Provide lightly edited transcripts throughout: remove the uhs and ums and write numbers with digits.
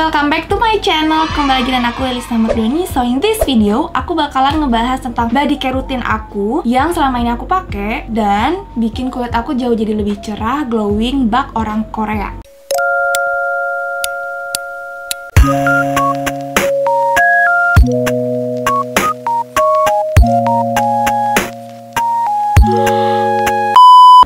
welcome back to my channel. Kembali lagi dengan aku Elisa Murdani. So in this video, aku bakalan ngebahas tentang body care rutin aku yang selama ini aku pakai dan bikin kulit aku jauh jadi lebih cerah, glowing, bak orang Korea.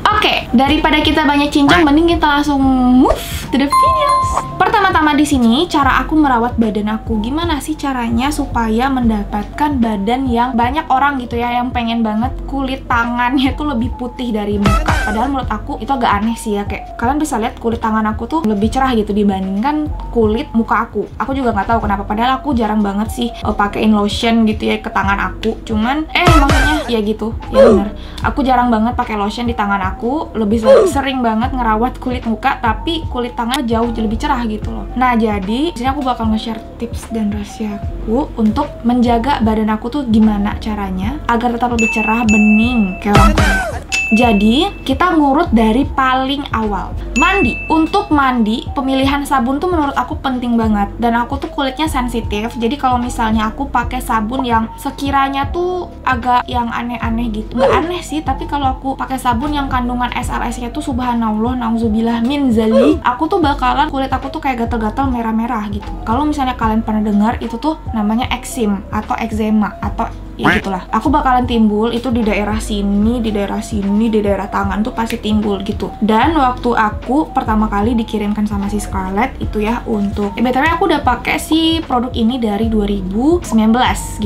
Oke, daripada kita banyak cincang, mending kita langsung move to the videos. Pertama-tama di sini cara aku merawat badan aku. Gimana sih caranya supaya mendapatkan badan yang banyak orang gitu ya yang pengen banget kulit tangannya tuh lebih putih dari muka. Padahal menurut aku itu agak aneh sih ya, kayak kalian bisa lihat kulit tangan aku tuh lebih cerah gitu dibandingkan kulit muka aku. Aku juga nggak tahu kenapa. Padahal aku jarang banget sih pakein lotion gitu ya ke tangan aku. Cuman maksudnya ya gitu. Ya bener. Aku jarang banget pakai lotion di tangan aku. Lebih sering banget ngerawat kulit muka, tapi kulit tangan jauh lebih cerah gitu loh. Nah, jadi di sini aku bakal nge-share tips dan rahasiaku untuk menjaga badan aku tuh gimana caranya agar tetap lebih cerah, bening kayak orang Korea. Jadi, kita ngurut dari paling awal. Mandi. Untuk mandi, pemilihan sabun tuh menurut aku penting banget. Dan aku tuh kulitnya sensitif. Jadi kalau misalnya aku pakai sabun yang sekiranya tuh agak yang aneh-aneh gitu. Nggak aneh sih, tapi kalau aku pakai sabun yang kandungan SLS-nya tuh subhanallah, nauzubillah min zalik, aku tuh bakalan kulit aku tuh kayak gatal-gatal merah-merah gitu. Kalau misalnya kalian pernah dengar, itu tuh namanya eksim atau eczema atau ya gitulah. Aku bakalan timbul itu di daerah sini, di daerah sini, di daerah tangan tuh pasti timbul gitu. Dan waktu aku pertama kali dikirimkan sama si Scarlett itu ya untuk BTW aku udah pakai si produk ini dari 2019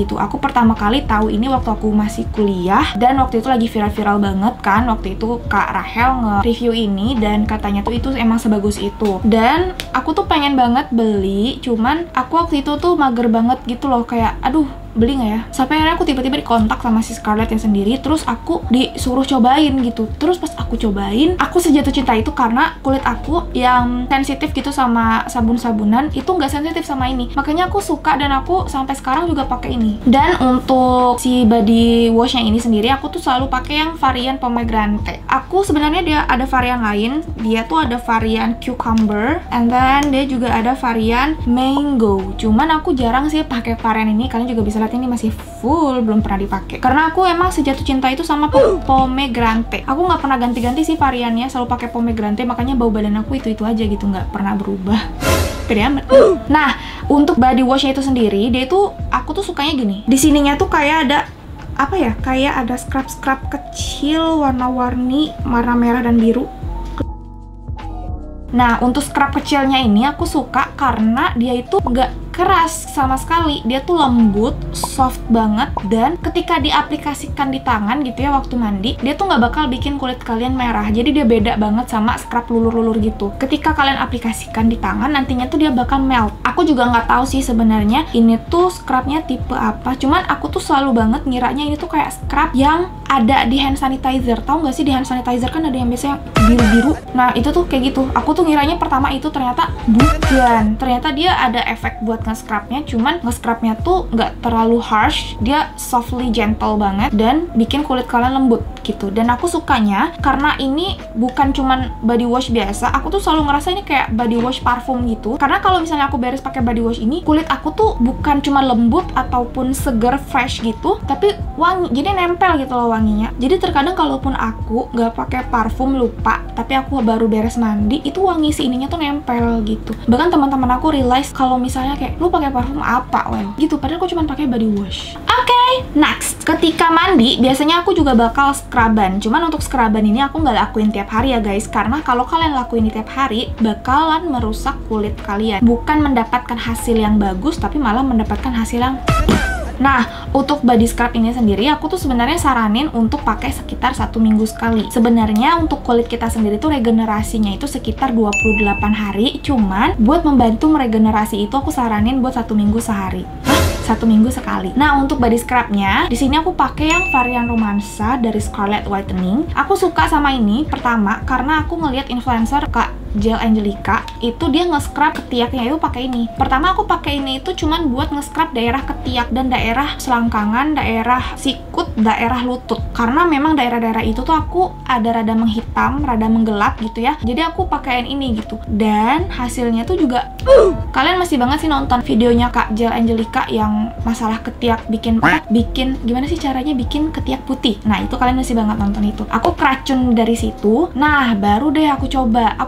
gitu. Aku pertama kali tahu ini waktu aku masih kuliah dan waktu itu lagi viral-viral banget kan. Waktu itu Kak Rahel nge-review ini dan katanya tuh itu emang sebagus itu. Dan aku tuh pengen banget beli, cuman aku waktu itu tuh mager banget gitu loh, kayak aduh beli nggak ya? Sampai akhirnya aku tiba-tiba dikontak sama si Scarlett yang sendiri, terus aku disuruh cobain gitu. Terus pas aku cobain, aku sejatuh cinta itu karena kulit aku yang sensitif gitu sama sabun-sabunan itu nggak sensitif sama ini. Makanya aku suka dan aku sampai sekarang juga pakai ini. Dan untuk si body washnya ini sendiri, aku tuh selalu pakai yang varian pomegranate. Aku sebenarnya dia ada varian lain, dia tuh ada varian cucumber, and then dia juga ada varian mango. Cuman aku jarang sih pakai varian ini. Kalian juga bisa lihat ini masih full, belum pernah dipakai karena aku emang sejatuh cinta itu sama pomegranate. Aku nggak pernah ganti-ganti sih variannya, selalu pakai pomegranate, makanya bau badan aku itu aja gitu, nggak pernah berubah. Pede amat. Nah, untuk body washnya itu sendiri, dia itu aku tuh sukanya gini. Di sininya tuh kayak ada apa ya? Kayak ada scrub-scrub kecil warna-warni, warna merah dan biru. Nah, untuk scrub kecilnya ini aku suka karena dia itu nggak keras sama sekali. Dia tuh lembut, soft banget, dan ketika diaplikasikan di tangan gitu ya waktu mandi, dia tuh nggak bakal bikin kulit kalian merah. Jadi dia beda banget sama scrub lulur-lulur gitu. Ketika kalian aplikasikan di tangan, nantinya tuh dia bakal melt. Aku juga nggak tahu sih sebenarnya ini tuh scrubnya tipe apa. Cuman aku tuh selalu banget ngiranya ini tuh kayak scrub yang ada di hand sanitizer. Tahu nggak sih di hand sanitizer kan ada yang biasanya biru-biru. Nah itu tuh kayak gitu. Aku tuh ngiranya pertama itu ternyata bukan. Ternyata dia ada efek buat nge-scrubnya, cuman nge-scrubnya tuh nggak terlalu harsh, dia softly gentle banget dan bikin kulit kalian lembut gitu. Dan aku sukanya karena ini bukan cuman body wash biasa, aku tuh selalu ngerasa ini kayak body wash parfum gitu. Karena kalau misalnya aku beres pakai body wash ini, kulit aku tuh bukan cuma lembut ataupun seger fresh gitu, tapi wangi, jadi nempel gitu loh wanginya. Jadi terkadang kalaupun aku nggak pakai parfum lupa, tapi aku baru beres mandi, itu wangi si ininya tuh nempel gitu. Bahkan teman-teman aku realize kalau misalnya kayak lu pakai parfum apa, well gitu, padahal aku cuma pakai body wash. Oke, next. Ketika mandi, biasanya aku juga bakal scruban. Cuman untuk scruban ini aku nggak lakuin tiap hari ya guys, karena kalau kalian lakuin ini tiap hari, bakalan merusak kulit kalian. Bukan mendapatkan hasil yang bagus, tapi malah mendapatkan hasil yang Nah, untuk body scrub ini sendiri, aku tuh sebenarnya saranin untuk pakai sekitar 1 minggu sekali. Sebenarnya untuk kulit kita sendiri tuh regenerasinya itu sekitar 28 hari. Cuman, buat membantu meregenerasi itu aku saranin buat 1 minggu sehari. 1 minggu sekali. Nah, untuk body scrubnya, di sini aku pakai yang varian romansa dari Scarlett Whitening. Aku suka sama ini, pertama, karena aku ngeliat influencer Kak gel Angelica itu dia nge-scrub ketiaknya itu pakai ini. Pertama aku pakai ini itu cuman buat nge-scrub daerah ketiak dan daerah selangkangan, daerah sikut, daerah lutut. Karena memang daerah-daerah itu tuh aku ada rada menghitam, rada menggelap gitu ya. Jadi aku pakaiin ini gitu. Dan hasilnya tuh juga kalian masih banget sih nonton videonya Kak Gel Angelica yang masalah ketiak bikin gimana sih caranya bikin ketiak putih. Nah, itu kalian masih banget nonton itu. Aku keracun dari situ. Nah, baru deh aku coba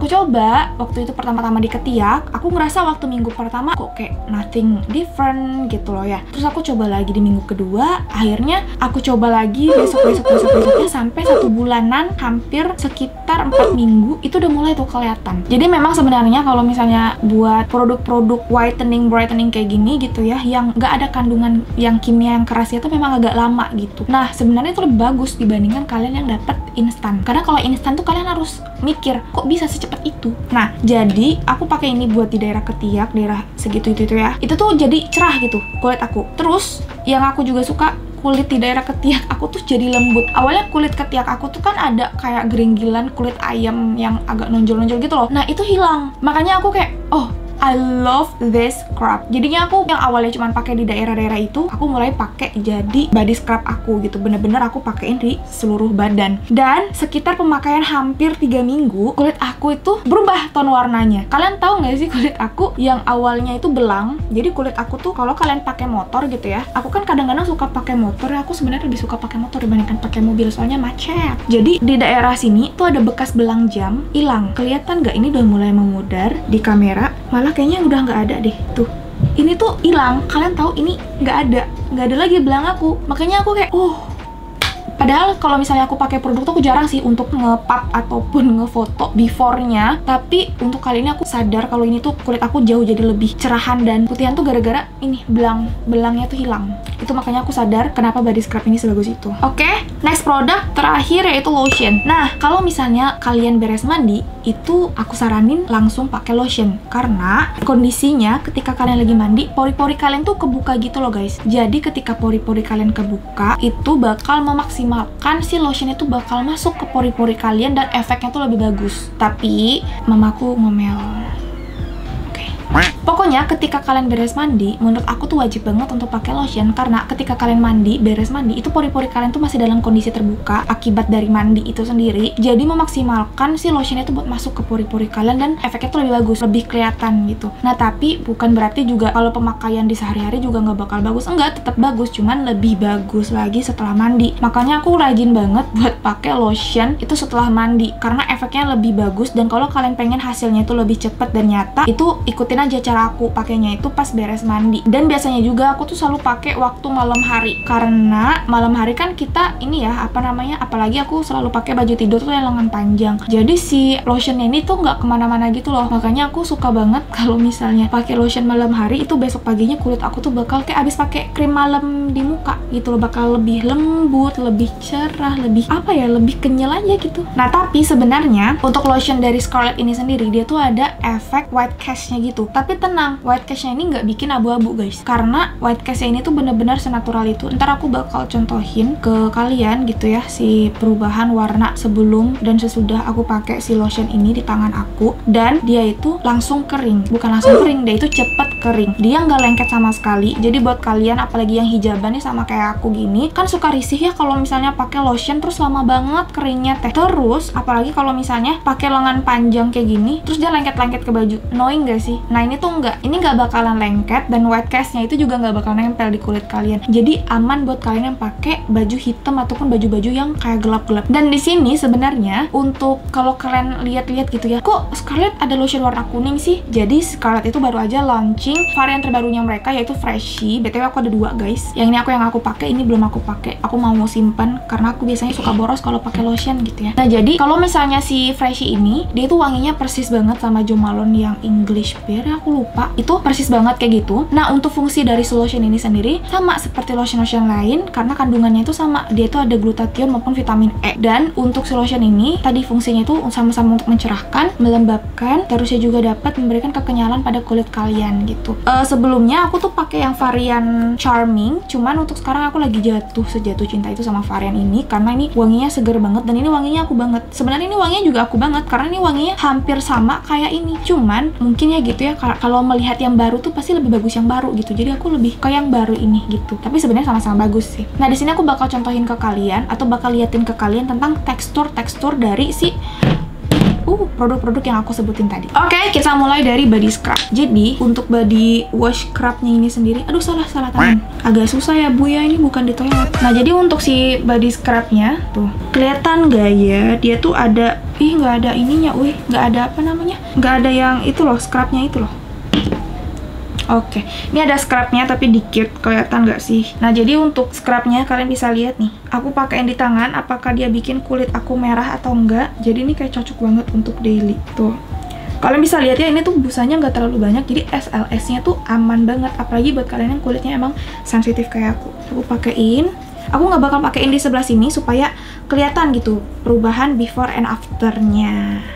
waktu itu pertama-tama di ketiak, aku ngerasa waktu minggu pertama kok kayak nothing different gitu loh ya. Terus aku coba lagi di minggu kedua, akhirnya aku coba lagi besoknya sampai 1 bulanan, hampir sekitar 4 minggu itu udah mulai tuh kelihatan. Jadi memang sebenarnya kalau misalnya buat produk-produk whitening, brightening kayak gini gitu ya, yang nggak ada kandungan yang kimia yang keras itu memang agak lama gitu. Nah, sebenarnya itu lebih bagus dibandingkan kalian yang dapat instan. Karena kalau instan tuh kalian harus mikir, kok bisa secepat itu? Nah, jadi aku pakai ini buat di daerah ketiak, daerah segitu itu ya. Itu tuh jadi cerah gitu kulit aku. Terus yang aku juga suka, kulit di daerah ketiak aku tuh jadi lembut. Awalnya kulit ketiak aku tuh kan ada kayak geringilan kulit ayam yang agak nonjol-nonjol gitu loh. Nah, itu hilang. Makanya aku kayak, oh, I love this scrub. Jadinya aku yang awalnya cuma pakai di daerah-daerah itu, aku mulai pakai jadi body scrub aku gitu. Bener-bener aku pakein di seluruh badan. Dan sekitar pemakaian hampir 3 minggu, kulit aku itu berubah tone warnanya. Kalian tahu nggak sih kulit aku yang awalnya itu belang? Jadi kulit aku tuh kalau kalian pakai motor gitu ya, aku kan kadang-kadang suka pakai motor. Aku sebenarnya lebih suka pakai motor dibandingkan pakai mobil soalnya macet. Jadi di daerah sini tuh ada bekas belang jam, hilang. Kelihatan nggak? Ini udah mulai memudar di kamera. Malah kayaknya udah nggak ada deh tuh, ini tuh hilang. Kalian tahu ini nggak ada lagi belang aku. Makanya aku kayak padahal kalau misalnya aku pakai produk tuh aku jarang sih untuk nge-pap ataupun ngefoto before-nya. Tapi untuk kali ini aku sadar kalau ini tuh kulit aku jauh jadi lebih cerahan dan putihan tuh gara-gara ini belangnya tuh hilang. Itu makanya aku sadar kenapa body scrub ini sebagus itu. Oke, next produk terakhir yaitu lotion. Nah, kalau misalnya kalian beres mandi, itu aku saranin langsung pakai lotion. Karena kondisinya ketika kalian lagi mandi, pori-pori kalian tuh kebuka gitu loh guys. Jadi ketika pori-pori kalian kebuka, itu bakal memaksimalkan si lotion itu bakal masuk ke pori-pori kalian dan efeknya tuh lebih bagus. Tapi mamaku ngomel. Pokoknya ketika kalian beres mandi, menurut aku tuh wajib banget untuk pakai lotion. Karena ketika kalian beres mandi, itu pori-pori kalian tuh masih dalam kondisi terbuka akibat dari mandi itu sendiri. Jadi memaksimalkan si lotionnya tuh buat masuk ke pori-pori kalian dan efeknya tuh lebih bagus, lebih kelihatan gitu. Nah, tapi bukan berarti juga kalau pemakaian di sehari-hari juga nggak bakal bagus. Enggak, tetap bagus, cuman lebih bagus lagi setelah mandi. Makanya aku rajin banget buat pakai lotion itu setelah mandi karena efeknya lebih bagus. Dan kalau kalian pengen hasilnya itu lebih cepat dan nyata, itu ikutin aja cara aku pakainya itu pas beres mandi. Dan biasanya juga aku tuh selalu pakai waktu malam hari, karena malam hari kan kita ini ya apalagi aku selalu pakai baju tidur tuh yang lengan panjang. Jadi si lotionnya ini tuh nggak kemana-mana gitu loh. Makanya aku suka banget kalau misalnya pakai lotion malam hari, itu besok paginya kulit aku tuh bakal kayak abis pakai krim malam di muka gitu loh, bakal lebih lembut, lebih cerah, lebih lebih kenyal aja gitu. Nah, tapi sebenarnya untuk lotion dari Scarlett ini sendiri, dia tuh ada efek white cast-nya gitu. Tapi tenang, white cast-nya ini nggak bikin abu-abu guys, karena white cast-nya ini tuh bener-bener senatural itu. Ntar aku bakal contohin ke kalian gitu ya, si perubahan warna sebelum dan sesudah aku pakai si lotion ini di tangan aku. Dan dia itu langsung kering, bukan langsung kering, dia itu cepet kering, dia nggak lengket sama sekali. Jadi buat kalian apalagi yang hijaban nih sama kayak aku gini, kan suka risih ya kalau misalnya pakai lotion terus lama banget keringnya teh. Terus apalagi kalau misalnya pakai lengan panjang kayak gini terus dia lengket-lengket ke baju, annoying gak sih? Nah, ini tuh ini nggak bakalan lengket, dan white cast-nya itu juga nggak bakal nempel di kulit kalian. Jadi aman buat kalian yang pakai baju hitam ataupun baju-baju yang kayak gelap-gelap. Dan di sini sebenarnya untuk kalau kalian lihat-lihat gitu ya, kok Scarlett ada lotion warna kuning sih? Jadi Scarlett itu baru aja launching varian terbarunya mereka yaitu Freshie. BTW aku ada 2 guys. Yang ini aku pakai, ini belum aku pakai. Aku mau simpan karena aku biasanya suka boros kalau pakai lotion gitu ya. Nah, jadi kalau misalnya si Freshie ini, dia tuh wanginya persis banget sama Jo Malone yang English Pear sebenarnya aku lupa. Itu persis banget kayak gitu. Nah, untuk fungsi dari lotion ini sendiri sama seperti lotion-lotion lain karena kandungannya itu sama. Dia itu ada glutathione maupun vitamin E. Dan untuk lotion ini tadi fungsinya itu sama-sama untuk mencerahkan, melembabkan, terusnya juga dapat memberikan kekenyalan pada kulit kalian gitu. Sebelumnya aku tuh pakai yang varian Charming, cuman untuk sekarang aku lagi sejatuh cinta itu sama varian ini karena ini wanginya seger banget dan ini wanginya aku banget. Sebenarnya ini wanginya juga aku banget karena ini wanginya hampir sama kayak ini. Cuman mungkin ya gitu ya, kalau melihat yang baru tuh pasti lebih bagus yang baru gitu. Jadi aku lebih ke yang baru ini gitu. Tapi sebenarnya sama-sama bagus sih. Nah, di sini aku bakal contohin ke kalian atau bakal liatin ke kalian tentang tekstur dari si produk-produk yang aku sebutin tadi. Oke, kita mulai dari body scrub. Jadi, untuk body wash scrubnya ini sendiri, aduh salah tangan. Agak susah ya Bu ya, ini bukan di toilet. Nah, jadi untuk si body scrubnya, tuh, kelihatan gak ya? Dia tuh ada, nggak ada ininya, nggak ada apa namanya? Nggak ada yang itu loh, scrubnya itu loh. Oke, ini ada scrubnya tapi dikit, kelihatan nggak sih? Nah, jadi untuk scrubnya kalian bisa lihat nih. Aku pakein di tangan, apakah dia bikin kulit aku merah atau enggak. Jadi ini kayak cocok banget untuk daily. Tuh, kalian bisa lihat ya, ini tuh busanya nggak terlalu banyak, jadi SLS-nya tuh aman banget. Apalagi buat kalian yang kulitnya emang sensitif kayak aku. Aku pakein. Aku nggak bakal pakein di sebelah sini supaya kelihatan gitu perubahan before and after-nya.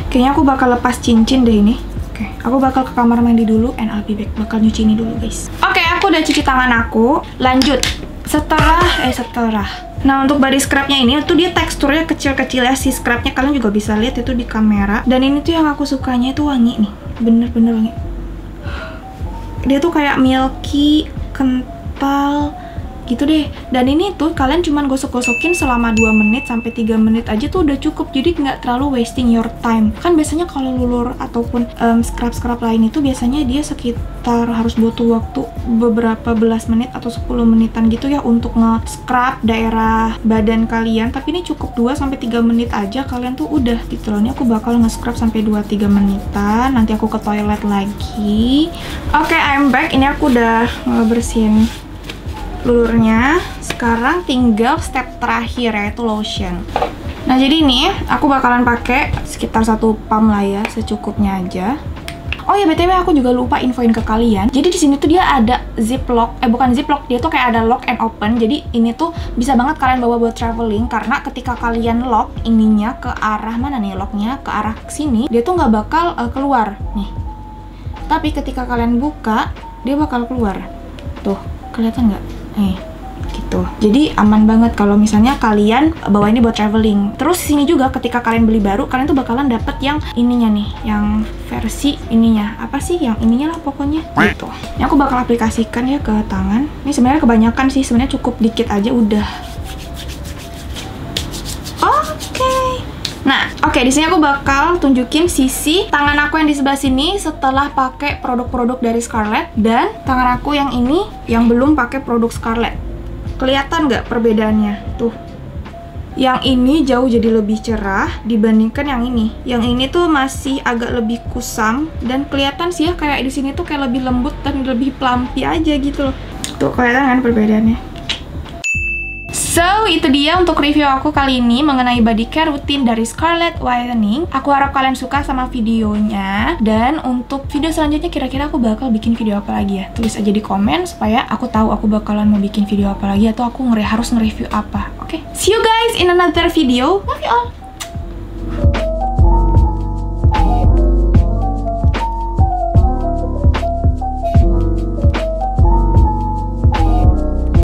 Kayaknya aku bakal lepas cincin deh ini. Oke, aku bakal ke kamar mandi dulu and I'll be back. Bakal nyuci ini dulu, guys. Oke, aku udah cuci tangan aku. Lanjut. Setelah. Nah, untuk body scrubnya ini tuh dia teksturnya kecil-kecil ya. Si scrubnya kalian juga bisa lihat itu di kamera. Dan ini tuh yang aku sukanya itu wangi nih. Bener-bener wangi. Dia tuh kayak milky, kental gitu deh. Dan ini tuh kalian cuman gosok-gosokin selama 2 menit sampai 3 menit aja tuh udah cukup. Jadi nggak terlalu wasting your time. Kan biasanya kalau lulur ataupun scrub-scrub lain itu biasanya dia sekitar harus butuh waktu beberapa belas menit atau 10 menitan gitu ya untuk nge-scrub daerah badan kalian. Tapi ini cukup 2 sampai 3 menit aja kalian tuh udah gitu loh. Ini aku bakal nge-scrub sampai 2-3 menitan. Nanti aku ke toilet lagi. Oke, I'm back. Ini aku udah bersihin lulurnya. Sekarang tinggal step terakhir yaitu lotion. Nah, jadi ini aku bakalan pakai sekitar 1 pump lah ya, secukupnya aja. Oh ya, BTW aku juga lupa infoin ke kalian. Jadi di sini tuh dia ada ziplock, bukan ziplock, dia tuh kayak ada lock and open. Jadi ini tuh bisa banget kalian bawa buat traveling karena ketika kalian lock ininya ke arah mana nih, locknya ke arah sini, dia tuh nggak bakal keluar nih. Tapi ketika kalian buka, dia bakal keluar. Tuh, kelihatan nggak? Gitu. Jadi aman banget kalau misalnya kalian bawa ini buat traveling. Terus sini juga ketika kalian beli baru, kalian tuh bakalan dapet yang ininya nih, yang versi ininya. Apa sih yang ininya lah pokoknya gitu. Ini aku bakal aplikasikan ya ke tangan. Ini sebenarnya kebanyakan sih, sebenarnya cukup dikit aja udah. Oke, di sini aku bakal tunjukin sisi tangan aku yang di sebelah sini setelah pakai produk-produk dari Scarlett dan tangan aku yang ini yang belum pakai produk Scarlett. Kelihatan nggak perbedaannya? Tuh. Yang ini jauh jadi lebih cerah dibandingkan yang ini. Yang ini tuh masih agak lebih kusam dan kelihatan sih ya kayak di sini tuh kayak lebih lembut dan lebih plumpy aja gitu loh. Tuh, kelihatan kan perbedaannya? So, itu dia untuk review aku kali ini mengenai body care rutin dari Scarlett Whitening. Aku harap kalian suka sama videonya. Dan untuk video selanjutnya kira-kira aku bakal bikin video apa lagi ya? Tulis aja di komen supaya aku tahu aku bakalan mau bikin video apa lagi atau aku harus nge-review apa. Oke? See you guys in another video. Love you all!